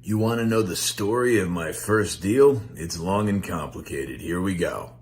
You want to know the story of my first deal? It's long and complicated. Here we go.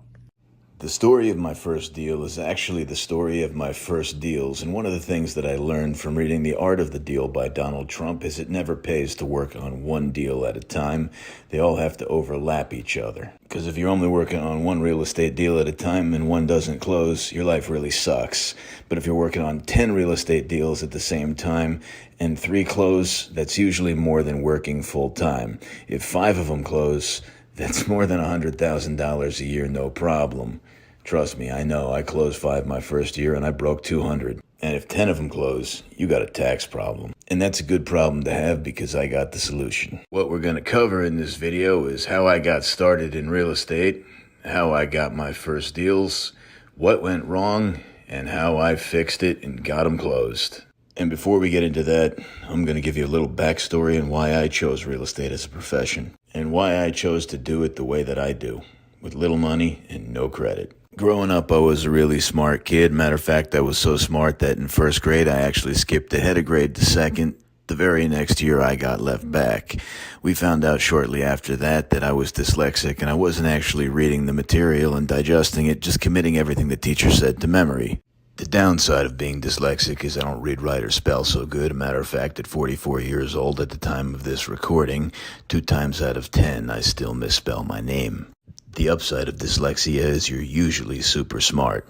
The story of my first deal is actually the story of my first deals, and one of the things that I learned from reading The Art of the Deal by Donald Trump is it never pays to work on one deal at a time. They all have to overlap each other. Because if you're only working on one real estate deal at a time and one doesn't close, your life really sucks. But if you're working on 10 real estate deals at the same time and 3 close, that's usually more than working full time. If 5 of them close, that's more than $100,000 a year, no problem. Trust me, I know. I closed 5 my first year and I broke 200. And if 10 of them close, you got a tax problem. And that's a good problem to have because I got the solution. What we're going to cover in this video is how I got started in real estate, how I got my first deals, what went wrong, and how I fixed it and got them closed. And before we get into that, I'm going to give you a little backstory on why I chose real estate as a profession and why I chose to do it the way that I do, with little money and no credit. Growing up, I was a really smart kid. Matter of fact, I was so smart that in first grade, I actually skipped ahead a grade to second. The very next year, I got left back. We found out shortly after that I was dyslexic and I wasn't actually reading the material and digesting it, just committing everything the teacher said to memory. The downside of being dyslexic is I don't read, write, or spell so good. A matter of fact, at 44 years old at the time of this recording, 2 times out of 10, I still misspell my name. The upside of dyslexia is you're usually super smart.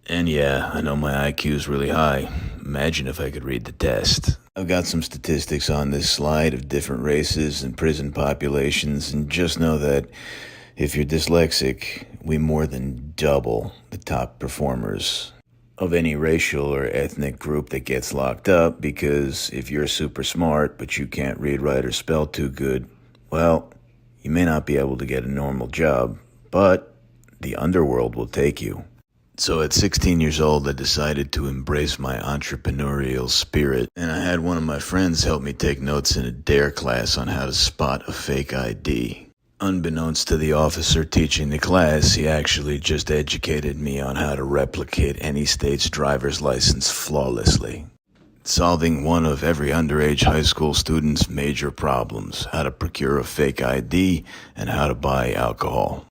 And yeah, I know my IQ is really high. Imagine if I could read the test. I've got some statistics on this slide of different races and prison populations, and just know that if you're dyslexic, we more than double the top performers of any racial or ethnic group that gets locked up, because if you're super smart but you can't read, write, or spell too good, well, you may not be able to get a normal job, but the underworld will take you. So at 16 years old, I decided to embrace my entrepreneurial spirit, and I had one of my friends help me take notes in a DARE class on how to spot a fake ID. Unbeknownst to the officer teaching the class, he actually just educated me on how to replicate any state's driver's license flawlessly, solving one of every underage high school student's major problems: how to procure a fake ID and how to buy alcohol.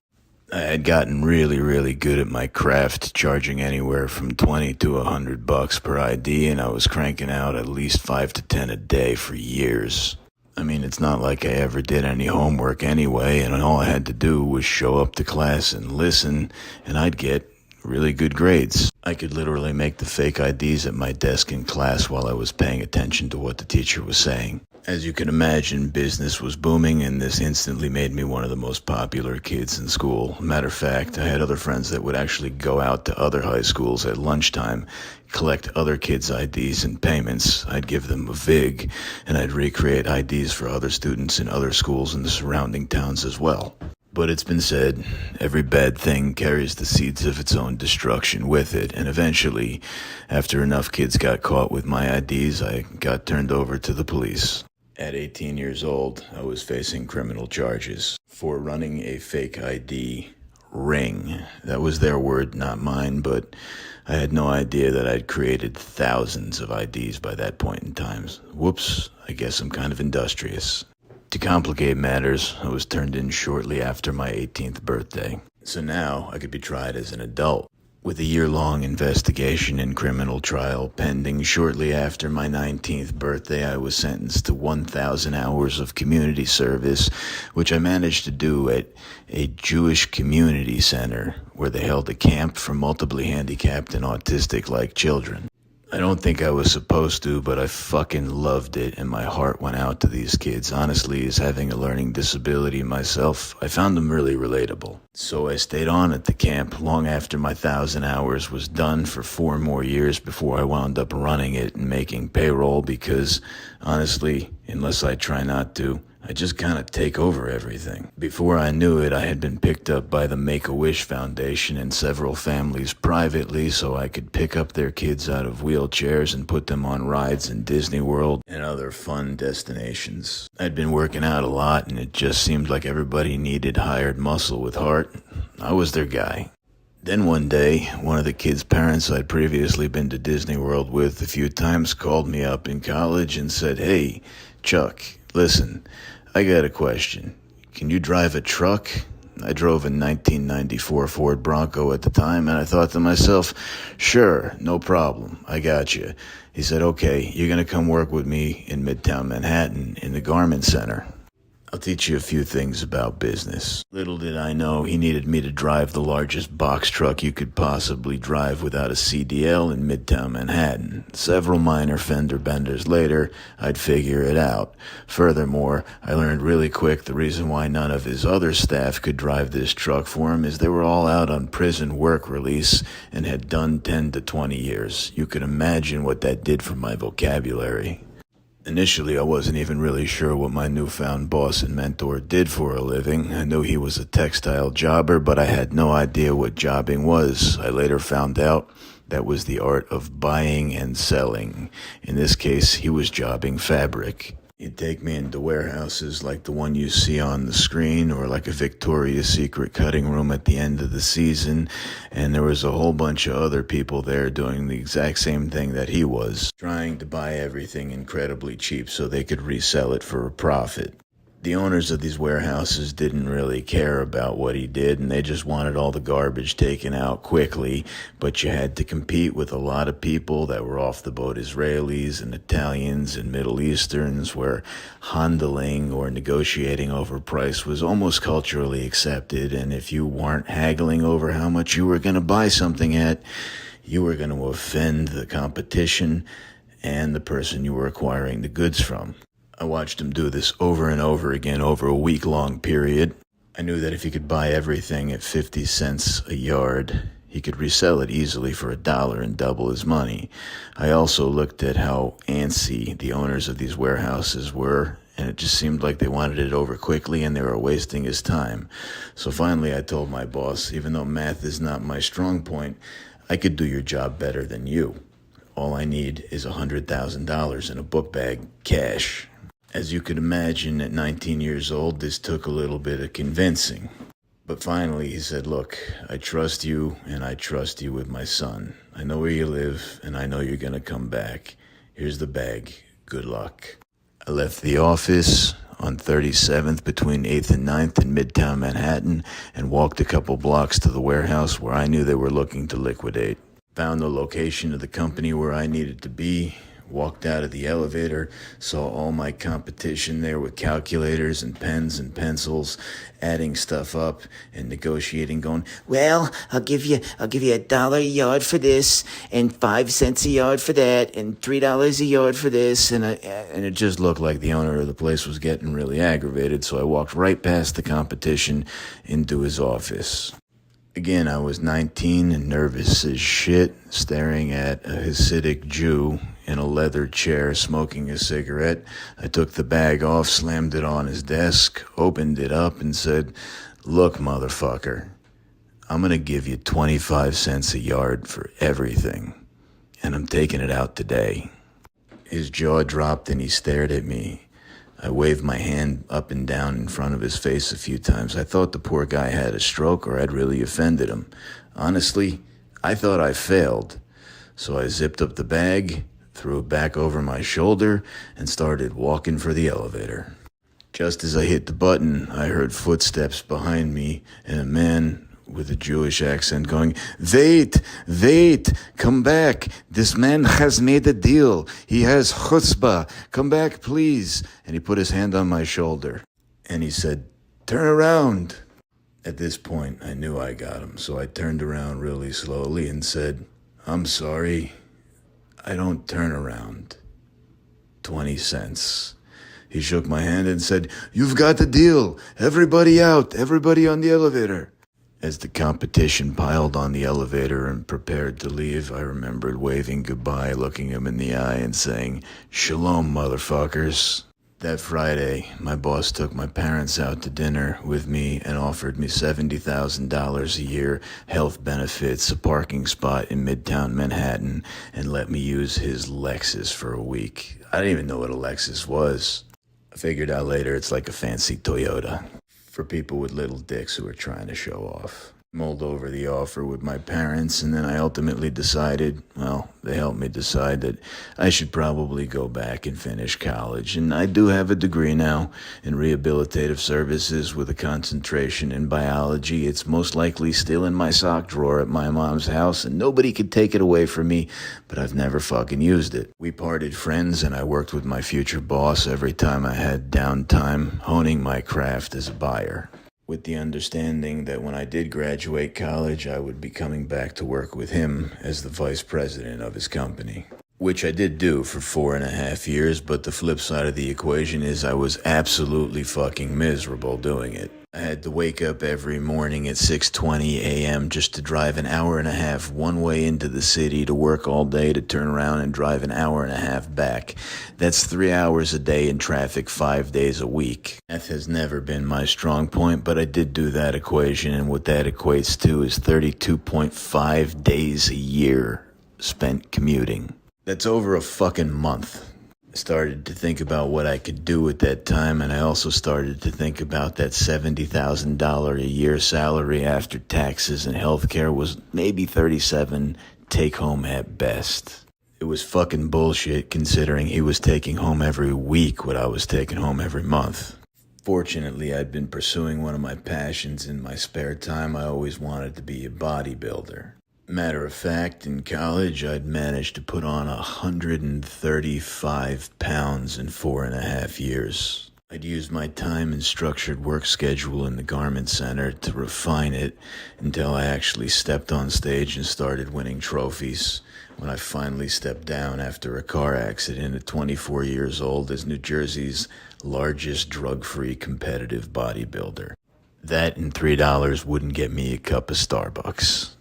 I had gotten really good at my craft, charging anywhere from $20 to $100 per ID, and I was cranking out at least 5 to 10 a day for years. I mean, it's not like I ever did any homework anyway, and all I had to do was show up to class and listen, and I'd get really good grades. I could literally make the fake IDs at my desk in class while I was paying attention to what the teacher was saying. As you can imagine, business was booming, and this instantly made me one of the most popular kids in school. Matter of fact, I had other friends that would actually go out to other high schools at lunchtime, collect other kids' IDs and payments. I'd give them a VIG, and I'd recreate IDs for other students in other schools in the surrounding towns as well. But it's been said, every bad thing carries the seeds of its own destruction with it, and eventually, after enough kids got caught with my IDs, I got turned over to the police. At 18 years old, I was facing criminal charges for running a fake ID ring. That was their word, not mine, but I had no idea that I'd created thousands of IDs by that point in time. Whoops, I guess I'm kind of industrious. To complicate matters, I was turned in shortly after my 18th birthday. So now I could be tried as an adult. With a year-long investigation and criminal trial pending shortly after my 19th birthday, I was sentenced to 1,000 hours of community service, which I managed to do at a Jewish community center where they held a camp for multiply handicapped and autistic-like children. I don't think I was supposed to, but I fucking loved it, and my heart went out to these kids. Honestly, as having a learning disability myself, I found them really relatable. So I stayed on at the camp long after my 1,000 hours was done for 4 more years before I wound up running it and making payroll because, honestly, unless I try not to, I just kind of take over everything. Before I knew it, I had been picked up by the Make-A-Wish Foundation and several families privately so I could pick up their kids out of wheelchairs and put them on rides in Disney World and other fun destinations. I'd been working out a lot, and it just seemed like everybody needed hired muscle with heart. I was their guy. Then one day, one of the kids' parents I'd previously been to Disney World with a few times called me up in college and said, "Hey, Chuck, listen, I got a question. Can you drive a truck? I drove a 1994 Ford Bronco at the time, and I thought to myself, sure, no problem, I got you. He said, okay, you're going to come work with me in Midtown Manhattan in the Garment Center. I'll teach you a few things about business. Little did I know he needed me to drive the largest box truck you could possibly drive without a CDL in Midtown Manhattan. Several minor fender benders later, I'd figure it out. Furthermore, I learned really quick the reason why none of his other staff could drive this truck for him is they were all out on prison work release and had done 10 to 20 years. You can imagine what that did for my vocabulary. Initially, I wasn't even really sure what my newfound boss and mentor did for a living. I knew he was a textile jobber, but I had no idea what jobbing was. I later found out that was the art of buying and selling. In this case, he was jobbing fabric. He'd take me into warehouses like the one you see on the screen, or like a Victoria's Secret cutting room at the end of the season, and there was a whole bunch of other people there doing the exact same thing that he was, trying to buy everything incredibly cheap so they could resell it for a profit. The owners of these warehouses didn't really care about what he did, and they just wanted all the garbage taken out quickly, but you had to compete with a lot of people that were off the boat Israelis and Italians and Middle Easterns, where handling or negotiating over price was almost culturally accepted, and if you weren't haggling over how much you were going to buy something at, you were going to offend the competition and the person you were acquiring the goods from. I watched him do this over and over again over a week-long period. I knew that if he could buy everything at 50 cents a yard, he could resell it easily for $1 and double his money. I also looked at how antsy the owners of these warehouses were, and it just seemed like they wanted it over quickly and they were wasting his time. So finally I told my boss, even though math is not my strong point, I could do your job better than you. All I need is $100,000 in a book bag, cash. As you could imagine, at 19 years old, this took a little bit of convincing. But finally, he said, look, I trust you, and I trust you with my son. I know where you live, and I know you're going to come back. Here's the bag. Good luck. I left the office on 37th between 8th and 9th in Midtown Manhattan and walked a couple blocks to the warehouse where I knew they were looking to liquidate. Found the location of the company where I needed to be. Walked out of the elevator, saw all my competition there with calculators and pens and pencils, adding stuff up and negotiating, going, well, I'll give you $1 a yard for this, and 5 cents a yard for that, and $3 a yard for this, and it just looked like the owner of the place was getting really aggravated, so I walked right past the competition into his office. Again, I was 19 and nervous as shit, staring at a Hasidic Jew in a leather chair smoking a cigarette. I took the bag off, slammed it on his desk, opened it up, and said, look, motherfucker, I'm going to give you 25 cents a yard for everything, and I'm taking it out today. His jaw dropped and he stared at me. I waved my hand up and down in front of his face a few times. I thought the poor guy had a stroke or I'd really offended him. Honestly, I thought I failed. So I zipped up the bag, threw it back over my shoulder, and started walking for the elevator. Just as I hit the button, I heard footsteps behind me and a man with a Jewish accent going, wait, come back. This man has made a deal. He has chutzpah. Come back, please. And he put his hand on my shoulder. And he said, turn around. At this point, I knew I got him, so I turned around really slowly and said, I'm sorry, I don't turn around. 20 cents. He shook my hand and said, you've got the deal. Everybody out. Everybody on the elevator. As the competition piled on the elevator and prepared to leave, I remembered waving goodbye, looking him in the eye and saying, Shalom, motherfuckers. That Friday, my boss took my parents out to dinner with me and offered me $70,000 a year, health benefits, a parking spot in Midtown Manhattan, and let me use his Lexus for a week. I didn't even know what a Lexus was. I figured out later it's like a fancy Toyota for people with little dicks who are trying to show off. mulled over the offer with my parents, and then I ultimately decided, well, they helped me decide that I should probably go back and finish college. And I do have a degree now in rehabilitative services with a concentration in biology. It's most likely still in my sock drawer at my mom's house, and nobody could take it away from me, but I've never fucking used it. We parted friends, and I worked with my future boss every time I had downtime, honing my craft as a buyer, with the understanding that when I did graduate college, I would be coming back to work with him as the vice president of his company. Which I did do for 4.5 years, but the flip side of the equation is I was absolutely fucking miserable doing it. I had to wake up every morning at 6:20 a.m. just to drive an hour and a half one way into the city to work all day, to turn around and drive an hour and a half back. That's 3 hours a day in traffic 5 days a week. Math has never been my strong point, but I did do that equation, and what that equates to is 32.5 days a year spent commuting. That's over a fucking month. I started to think about what I could do at that time, and I also started to think about that $70,000 a year salary after taxes and healthcare was maybe 37 take home at best. It was fucking bullshit considering he was taking home every week what I was taking home every month. Fortunately, I'd been pursuing one of my passions in my spare time. I always wanted to be a bodybuilder. Matter of fact, in college, I'd managed to put on 135 pounds in 4.5 years. I'd used my time and structured work schedule in the garment center to refine it until I actually stepped on stage and started winning trophies. When I finally stepped down after a car accident at 24 years old as New Jersey's largest drug-free competitive bodybuilder. That and $3 wouldn't get me a cup of Starbucks.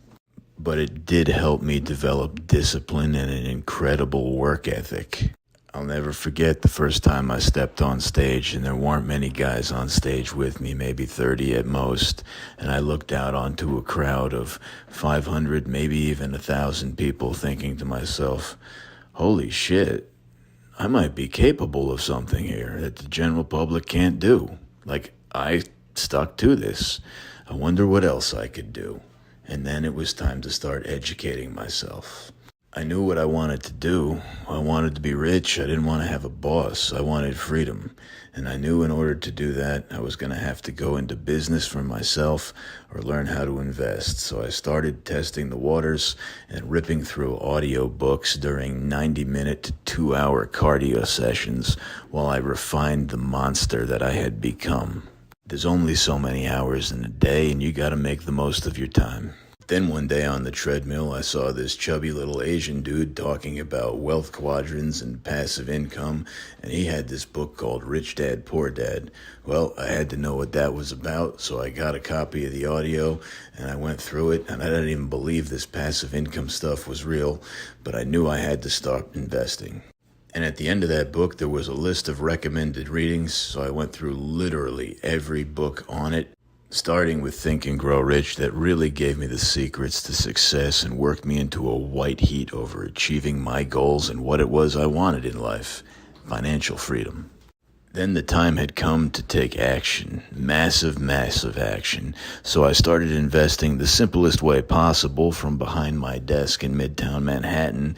But it did help me develop discipline and an incredible work ethic. I'll never forget the first time I stepped on stage, and there weren't many guys on stage with me, maybe 30 at most, and I looked out onto a crowd of 500, maybe even 1,000 people, thinking to myself, holy shit, I might be capable of something here that the general public can't do. Like, I stuck to this. I wonder what else I could do. And then it was time to start educating myself. I knew what I wanted to do. I wanted to be rich. I didn't want to have a boss. I wanted freedom. And I knew in order to do that, I was going to have to go into business for myself or learn how to invest. So I started testing the waters and ripping through audio books during 90-minute to 2-hour cardio sessions while I refined the monster that I had become. There's only so many hours in a day, and you gotta make the most of your time. Then one day on the treadmill, I saw this chubby little Asian dude talking about wealth quadrants and passive income, and he had this book called Rich Dad, Poor Dad. Well, I had to know what that was about, so I got a copy of the audio, and I went through it, and I didn't even believe this passive income stuff was real, but I knew I had to start investing. And at the end of that book, there was a list of recommended readings, so I went through literally every book on it, starting with Think and Grow Rich, that really gave me the secrets to success and worked me into a white heat over achieving my goals and what it was I wanted in life, financial freedom. Then the time had come to take action, massive action. So I started investing the simplest way possible from behind my desk in Midtown Manhattan.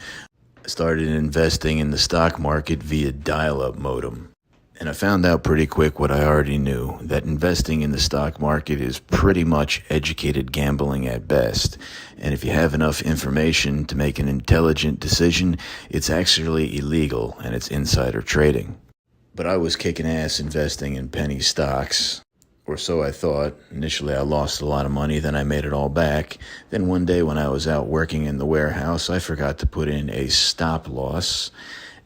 I started investing in the stock market via dial-up modem. And I found out pretty quick what I already knew, that investing in the stock market is pretty much educated gambling at best. And if you have enough information to make an intelligent decision, it's actually illegal and it's insider trading. But I was kicking ass investing in penny stocks. Or so I thought. Initially, I lost a lot of money, then I made it all back. Then one day when I was out working in the warehouse, I forgot to put in a stop loss,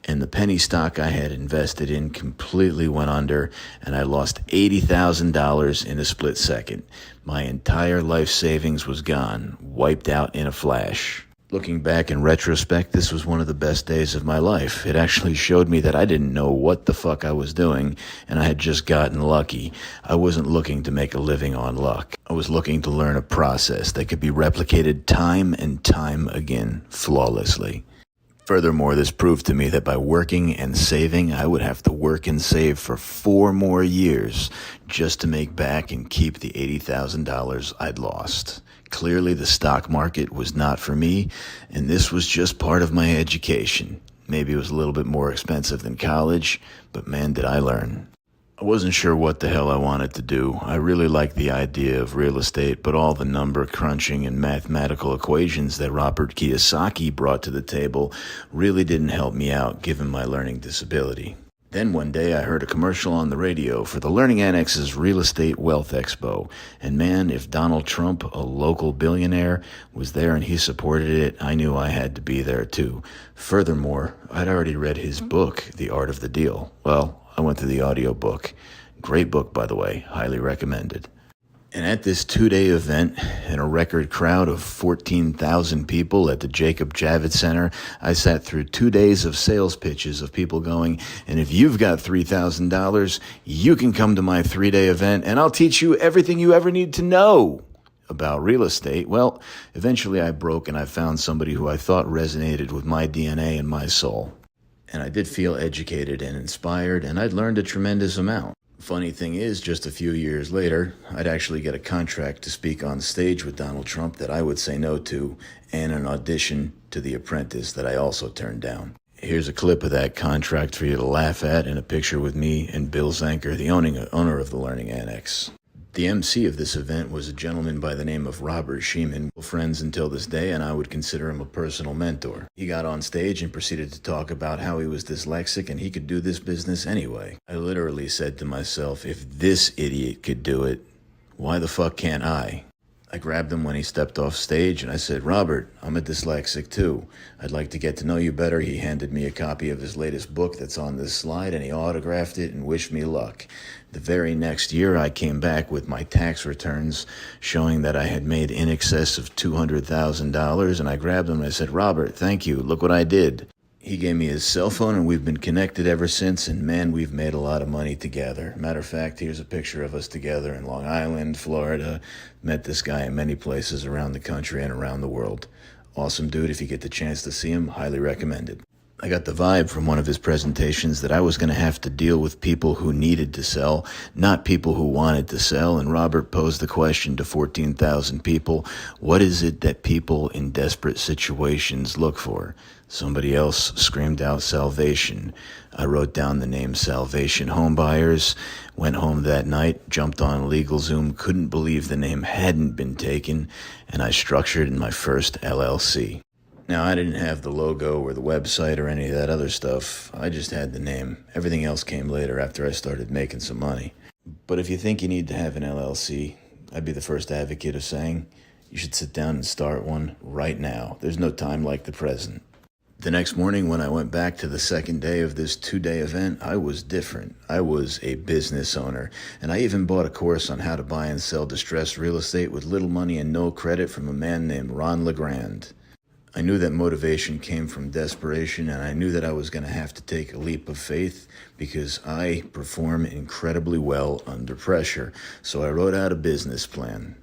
and the penny stock I had invested in completely went under, and I lost $80,000 in a split second. My entire life savings was gone, wiped out in a flash. Looking back in retrospect, this was one of the best days of my life. It actually showed me that I didn't know what the fuck I was doing, and I had just gotten lucky. I wasn't looking to make a living on luck. I was looking to learn a process that could be replicated time and time again, flawlessly. Furthermore, this proved to me that by working and saving, I would have to work and save for 4 more years just to make back and keep the $80,000 I'd lost. Clearly, the stock market was not for me, and this was just part of my education. Maybe it was a little bit more expensive than college, but man, did I learn. I wasn't sure what the hell I wanted to do. I really liked the idea of real estate, but all the number crunching and mathematical equations that Robert Kiyosaki brought to the table really didn't help me out given my learning disability. Then one day I heard a commercial on the radio for the Learning Annex's Real Estate Wealth Expo. And man, if Donald Trump, a local billionaire, was there and he supported it, I knew I had to be there too. Furthermore, I'd already read his book, The Art of the Deal. Well, I went to the audiobook. Great book, by the way. Highly recommended. And at this 2-day event, in a record crowd of 14,000 people at the Jacob Javits Center, I sat through 2 days of sales pitches of people going, and if you've got $3,000, you can come to my 3-day event, and I'll teach you everything you ever need to know about real estate. Well, eventually I broke, and I found somebody who I thought resonated with my DNA and my soul. And I did feel educated and inspired, and I'd learned a tremendous amount. Funny thing is, just a few years later, I'd actually get a contract to speak on stage with Donald Trump that I would say no to, and an audition to The Apprentice that I also turned down. Here's a clip of that contract for you to laugh at, and a picture with me and Bill Zanker, the owner of the Learning Annex. The MC of this event was a gentleman by the name of Robert Sheeman, friends until this day, and I would consider him a personal mentor. He got on stage and proceeded to talk about how he was dyslexic and he could do this business anyway. I literally said to myself, if this idiot could do it, why the fuck can't I? I grabbed him when he stepped off stage and I said, Robert, I'm a dyslexic too. I'd like to get to know you better. He handed me a copy of his latest book that's on this slide and he autographed it and wished me luck. The very next year I came back with my tax returns showing that I had made in excess of $200,000 and I grabbed him and I said, Robert, thank you. Look what I did. He gave me his cell phone, and we've been connected ever since, and man, we've made a lot of money together. Matter of fact, here's a picture of us together in Long Island, Florida. Met this guy in many places around the country and around the world. Awesome dude. If you get the chance to see him, highly recommended. I got the vibe from one of his presentations that I was going to have to deal with people who needed to sell, not people who wanted to sell. And Robert posed the question to 14,000 people, what is it that people in desperate situations look for? Somebody else screamed out salvation. I wrote down the name Salvation Home Buyers, went home that night, jumped on LegalZoom, couldn't believe the name hadn't been taken, and I structured my first LLC. Now, I didn't have the logo or the website or any of that other stuff. I just had the name. Everything else came later after I started making some money. But if you think you need to have an LLC, I'd be the first advocate of saying you should sit down and start one right now. There's no time like the present. The next morning when I went back to the second day of this 2-day event, I was different. I was a business owner, and I even bought a course on how to buy and sell distressed real estate with little money and no credit from a man named Ron LeGrand. I knew that motivation came from desperation, and I knew that I was going to have to take a leap of faith because I perform incredibly well under pressure. So I wrote out a business plan.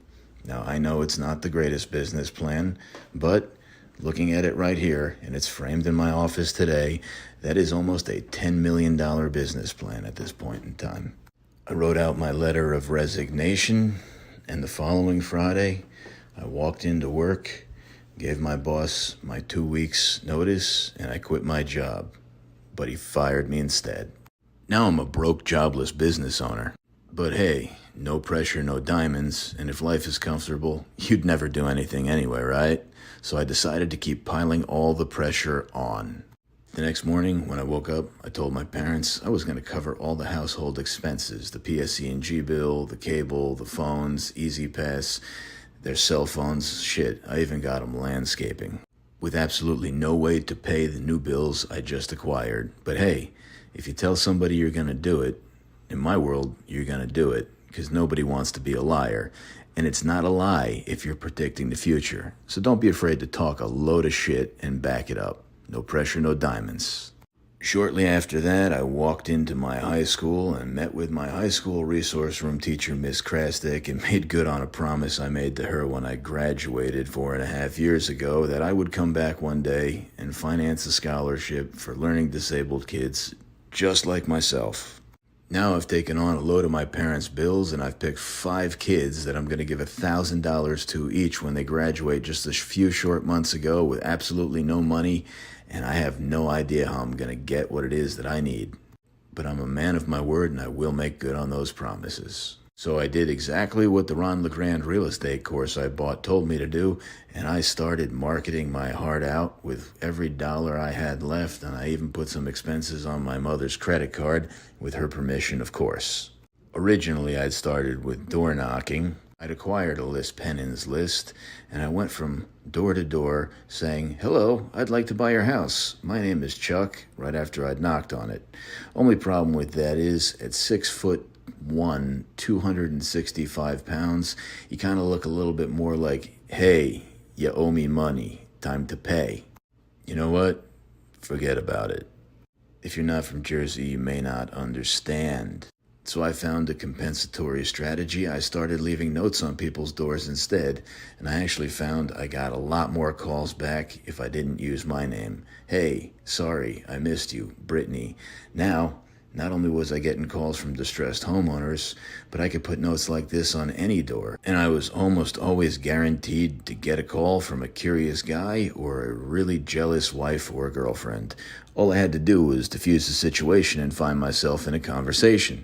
Now, I know it's not the greatest business plan, but looking at it right here, and it's framed in my office today, that is almost a $10 million business plan at this point in time. I wrote out my letter of resignation, and the following Friday, I walked into work, gave my boss my 2 weeks notice, and I quit my job. But he fired me instead. Now I'm a broke, jobless business owner. But hey, no pressure, no diamonds, and if life is comfortable, you'd never do anything anyway, right? So I decided to keep piling all the pressure on. The next morning, when I woke up, I told my parents I was going to cover all the household expenses, the PSE&G bill, the cable, the phones, Easy Pass, their cell phones, shit, I even got them landscaping. With absolutely no way to pay the new bills I just acquired. But hey, if you tell somebody you're going to do it, in my world, you're going to do it, because nobody wants to be a liar. And it's not a lie if you're predicting the future. So don't be afraid to talk a load of shit and back it up. No pressure, no diamonds. Shortly after that, I walked into my high school and met with my high school resource room teacher, Miss Krastik, and made good on a promise I made to her when I graduated 4.5 years ago that I would come back one day and finance a scholarship for learning disabled kids just like myself. Now I've taken on a load of my parents' bills, and I've picked 5 kids that I'm going to give $1,000 to each when they graduate just a few short months ago with absolutely no money, and I have no idea how I'm going to get what it is that I need. But I'm a man of my word, and I will make good on those promises. So I did exactly what the Ron LeGrand real estate course I bought told me to do, and I started marketing my heart out with every dollar I had left, and I even put some expenses on my mother's credit card, with her permission, of course. Originally, I'd started with door knocking. I'd acquired a list penance list, and I went from door to door saying, "Hello, I'd like to buy your house. My name is Chuck," right after I'd knocked on it. Only problem with that is, at 6'1", 265 pounds, you kind of look a little bit more like, "Hey, you owe me money, time to pay." You know what? Forget about it. If you're not from Jersey, you may not understand. So I found a compensatory strategy. I started leaving notes on people's doors instead, and I actually found I got a lot more calls back if I didn't use my name. "Hey, sorry, I missed you, Brittany." Now, not only was I getting calls from distressed homeowners, but I could put notes like this on any door, and I was almost always guaranteed to get a call from a curious guy or a really jealous wife or girlfriend. All I had to do was defuse the situation and find myself in a conversation.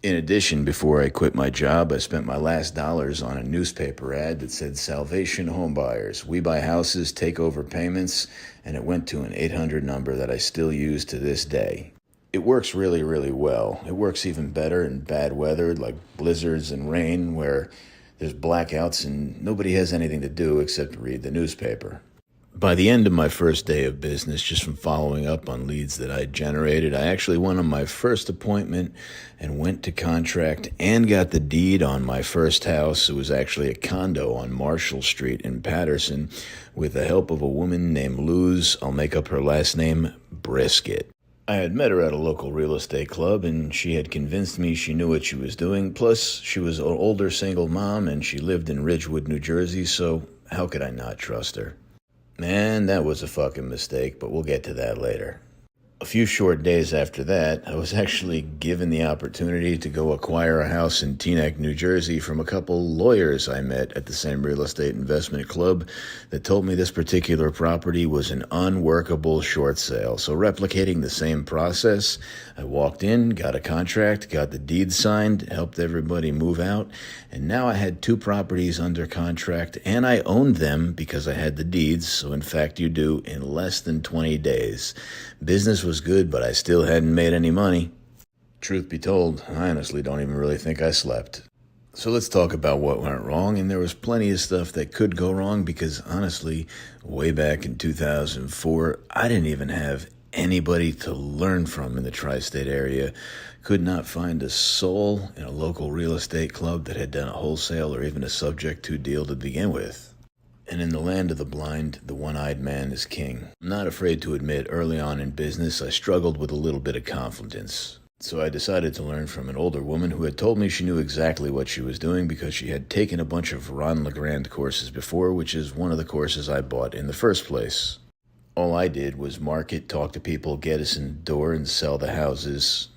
In addition, before I quit my job, I spent my last dollars on a newspaper ad that said "Salvation Homebuyers. We buy houses, take over payments," and it went to an 800 number that I still use to this day. It works really, really well. It works even better in bad weather, like blizzards and rain, where there's blackouts and nobody has anything to do except read the newspaper. By the end of my first day of business, just from following up on leads that I generated, I actually went on my first appointment and went to contract and got the deed on my first house. It was actually a condo on Marshall Street in Patterson with the help of a woman named Luz. I'll make up her last name, Brisket. I had met her at a local real estate club, and she had convinced me she knew what she was doing. Plus, she was an older single mom, and she lived in Ridgewood, New Jersey, so how could I not trust her? Man, that was a fucking mistake, but we'll get to that later. A few short days after that, I was actually given the opportunity to go acquire a house in Teaneck, New Jersey from a couple lawyers I met at the same real estate investment club that told me this particular property was an unworkable short sale. So replicating the same process, I walked in, got a contract, got the deed signed, helped everybody move out, and now I had 2 properties under contract, and I owned them because I had the deeds, so in fact you do, in less than 20 days. Business was good, but I still hadn't made any money. Truth be told, I honestly don't even really think I slept. So let's talk about what went wrong, and there was plenty of stuff that could go wrong because honestly, way back in 2004, I didn't even have anybody to learn from in the tri-state area. Could not find a soul in a local real estate club that had done a wholesale or even a subject to deal to begin with. And in the land of the blind, the one-eyed man is king. I'm not afraid to admit, early on in business, I struggled with a little bit of confidence. So I decided to learn from an older woman who had told me she knew exactly what she was doing because she had taken a bunch of Ron LeGrand courses before, which is one of the courses I bought in the first place. All I did was market, talk to people, get us in the door, and sell the houses.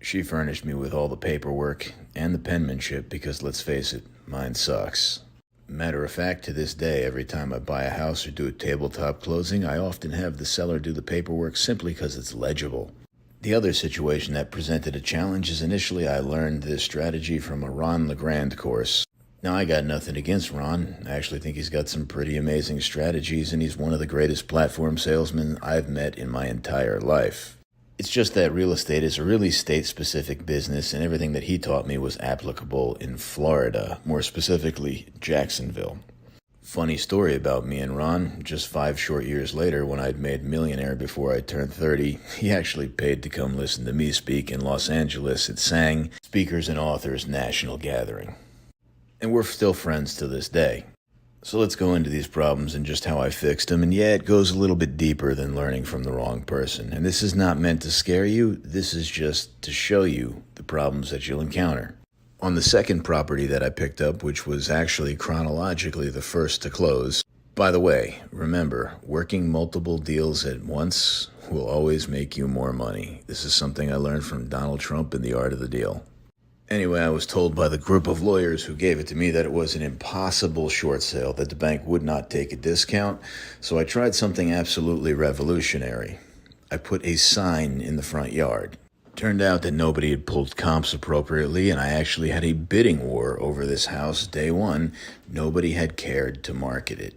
She furnished me with all the paperwork and the penmanship because, let's face it, mine sucks. Matter of fact, to this day, every time I buy a house or do a tabletop closing, I often have the seller do the paperwork simply because it's legible. The other situation that presented a challenge is initially I learned this strategy from a Ron LeGrand course. Now, I got nothing against Ron. I actually think he's got some pretty amazing strategies, and he's one of the greatest platform salesmen I've met in my entire life. It's just that real estate is a really state-specific business, and everything that he taught me was applicable in Florida, more specifically Jacksonville. Funny story about me and Ron, just 5 short years later when I'd made millionaire before I turned 30, he actually paid to come listen to me speak in Los Angeles at SANG, Speakers and Authors National Gathering. And we're still friends to this day. So let's go into these problems and just how I fixed them. And yeah, it goes a little bit deeper than learning from the wrong person. And this is not meant to scare you. This is just to show you the problems that you'll encounter. On the second property that I picked up, which was actually chronologically the first to close. By the way, remember, working multiple deals at once will always make you more money. This is something I learned from Donald Trump in The Art of the Deal. Anyway, I was told by the group of lawyers who gave it to me that it was an impossible short sale, that the bank would not take a discount, so I tried something absolutely revolutionary. I put a sign in the front yard. Turned out that nobody had pulled comps appropriately, and I actually had a bidding war over this house day one. Nobody had cared to market it.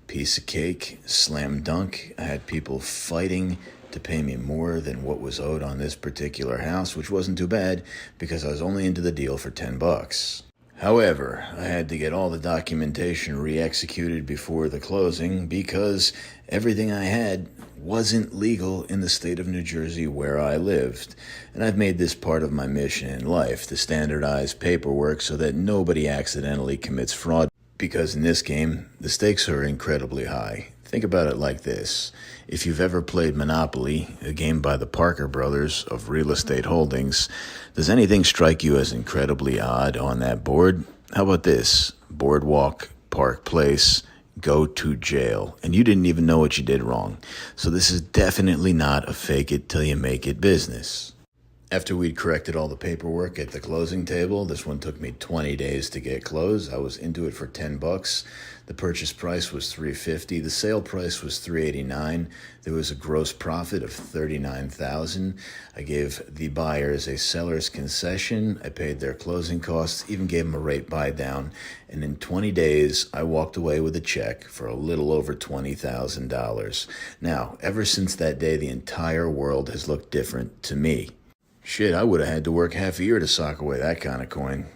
Piece of cake, slam dunk. I had people fighting to pay me more than what was owed on this particular house, which wasn't too bad because I was only into the deal for $10. However, I had to get all the documentation re-executed before the closing because everything I had wasn't legal in the state of New Jersey where I lived. And I've made this part of my mission in life, to standardize paperwork so that nobody accidentally commits fraud, because in this game, the stakes are incredibly high. Think about it like this. If you've ever played Monopoly, a game by the Parker brothers of Real Estate Holdings, does anything strike you as incredibly odd on that board? How about this? Boardwalk, Park Place, go to jail. And you didn't even know what you did wrong. So this is definitely not a fake it till you make it business. After we'd corrected all the paperwork at the closing table, this one took me 20 days to get closed. I was into it for $10. The purchase price was $350. The sale price was $389. There was a gross profit of $39,000. I gave the buyers a seller's concession. I paid their closing costs, even gave them a rate buy down. And in 20 days, I walked away with a check for a little over $20,000. Now, ever since that day, the entire world has looked different to me. Shit, I would have had to work half a year to sock away that kind of coin.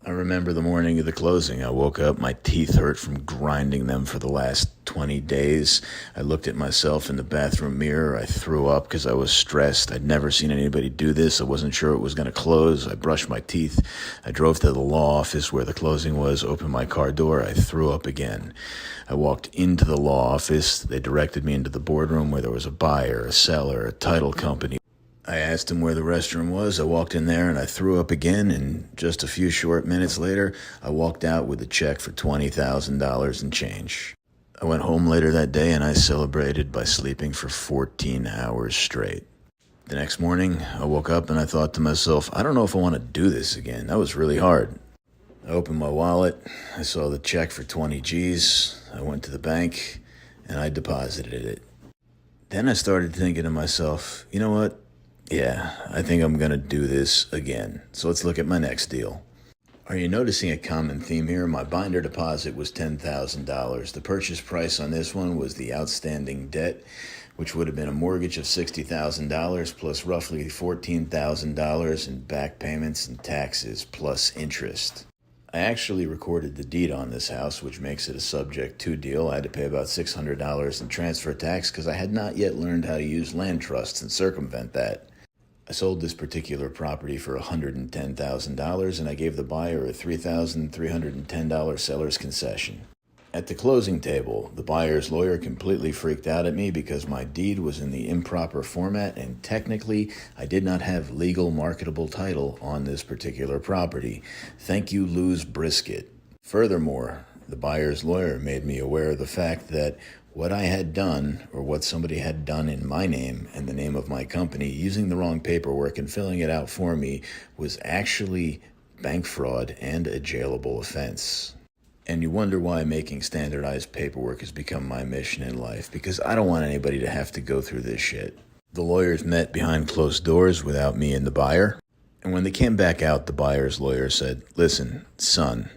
I remember the morning of the closing. I woke up, my teeth hurt from grinding them for the last 20 days. I looked at myself in the bathroom mirror. I threw up because I was stressed. I'd never seen anybody do this. I wasn't sure it was going to close. I brushed my teeth. I drove to the law office where the closing was, opened my car door. I threw up again. I walked into the law office. They directed me into the boardroom where there was a buyer, a seller, a title company. I asked him where the restroom was. I walked in there and I threw up again, and just a few short minutes later, I walked out with a check for $20,000 and change. I went home later that day and I celebrated by sleeping for 14 hours straight. The next morning, I woke up and I thought to myself, I don't know if I want to do this again. That was really hard. I opened my wallet. I saw the check for 20 G's. I went to the bank and I deposited it. Then I started thinking to myself, you know what? Yeah, I think I'm going to do this again. So let's look at my next deal. Are you noticing a common theme here? My binder deposit was $10,000. The purchase price on this one was the outstanding debt, which would have been a mortgage of $60,000 plus roughly $14,000 in back payments and taxes plus interest. I actually recorded the deed on this house, which makes it a subject to deal. I had to pay about $600 in transfer tax because I had not yet learned how to use land trusts and circumvent that. I sold this particular property for $110,000, and I gave the buyer a $3,310 seller's concession. At the closing table, the buyer's lawyer completely freaked out at me because my deed was in the improper format, and technically, I did not have legal marketable title on this particular property. Thank you, Luz Brisket. Furthermore, the buyer's lawyer made me aware of the fact that what I had done, or what somebody had done in my name and the name of my company, using the wrong paperwork and filling it out for me, was actually bank fraud and a jailable offense. And you wonder why making standardized paperwork has become my mission in life, because I don't want anybody to have to go through this shit. The lawyers met behind closed doors without me and the buyer, and when they came back out, the buyer's lawyer said, "Listen, son,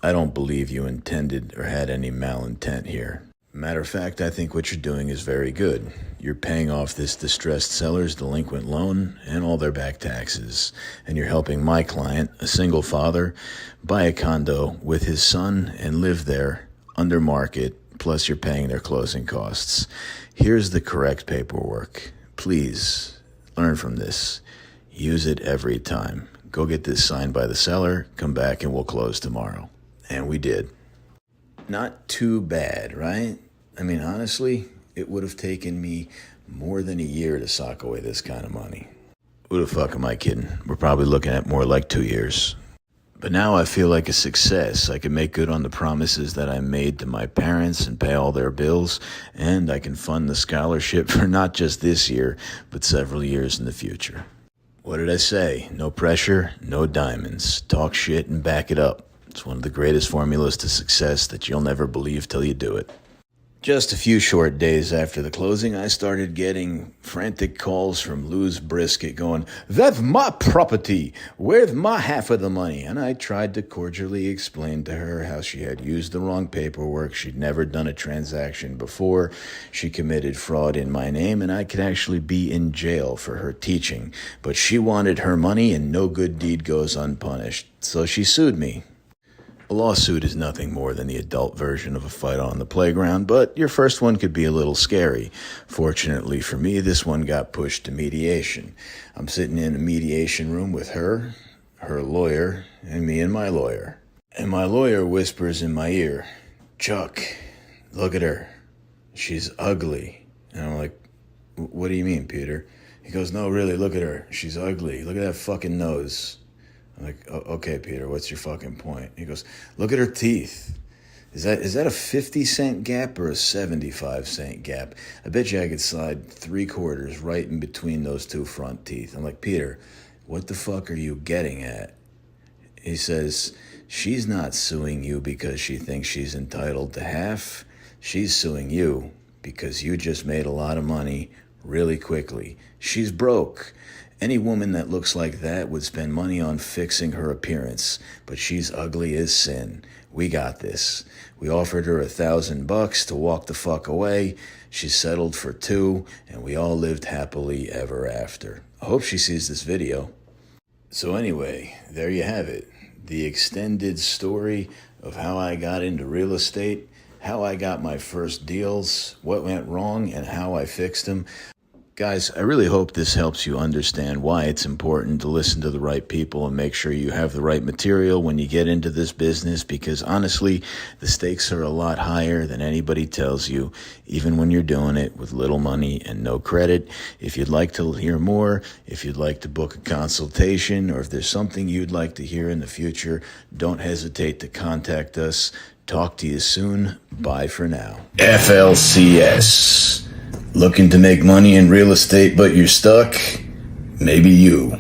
I don't believe you intended or had any malintent here. Matter of fact, I think what you're doing is very good. You're paying off this distressed seller's delinquent loan and all their back taxes, and you're helping my client, a single father, buy a condo with his son and live there under market, plus you're paying their closing costs. Here's the correct paperwork. Please learn from this. Use it every time. Go get this signed by the seller, come back, and we'll close tomorrow." And we did. Not too bad, right? I mean, honestly, it would have taken me more than a year to sock away this kind of money. Who the fuck am I kidding? We're probably looking at more like 2 years. But now I feel like a success. I can make good on the promises that I made to my parents and pay all their bills, and I can fund the scholarship for not just this year, but several years in the future. What did I say? No pressure, no diamonds. Talk shit and back it up. It's one of the greatest formulas to success that you'll never believe till you do it. Just a few short days after the closing, I started getting frantic calls from Luz Brisket going, "That's my property. Where's my half of the money?" And I tried to cordially explain to her how she had used the wrong paperwork. She'd never done a transaction before. She committed fraud in my name, and I could actually be in jail for her teaching. But she wanted her money, and no good deed goes unpunished. So she sued me. A lawsuit is nothing more than the adult version of a fight on the playground, but your first one could be a little scary. Fortunately for me, this one got pushed to mediation. I'm sitting in a mediation room with her, her lawyer, and me and my lawyer. And my lawyer whispers in my ear, "Chuck, look at her. She's ugly." And I'm like, "What do you mean, Peter?" He goes, "No, really, look at her. She's ugly. Look at that fucking nose." I'm like, "Okay, Peter, what's your fucking point?" He goes, "Look at her teeth. Is that a 50-cent gap or a 75-cent gap? I bet you I could slide 3/4 right in between those two front teeth." I'm like, "Peter, what the fuck are you getting at?" He says, "She's not suing you because she thinks she's entitled to half. She's suing you because you just made a lot of money really quickly. She's broke. Any woman that looks like that would spend money on fixing her appearance, but she's ugly as sin. We got this." We offered her $1,000 to walk the fuck away. She settled for $2, and we all lived happily ever after. I hope she sees this video. So anyway, there you have it. The extended story of how I got into real estate, how I got my first deals, what went wrong, and how I fixed them. Guys, I really hope this helps you understand why it's important to listen to the right people and make sure you have the right material when you get into this business, because honestly, the stakes are a lot higher than anybody tells you, even when you're doing it with little money and no credit. If you'd like to hear more, if you'd like to book a consultation, or if there's something you'd like to hear in the future, don't hesitate to contact us. Talk to you soon. Bye for now. FLCS. Looking to make money in real estate, but you're stuck? Maybe you.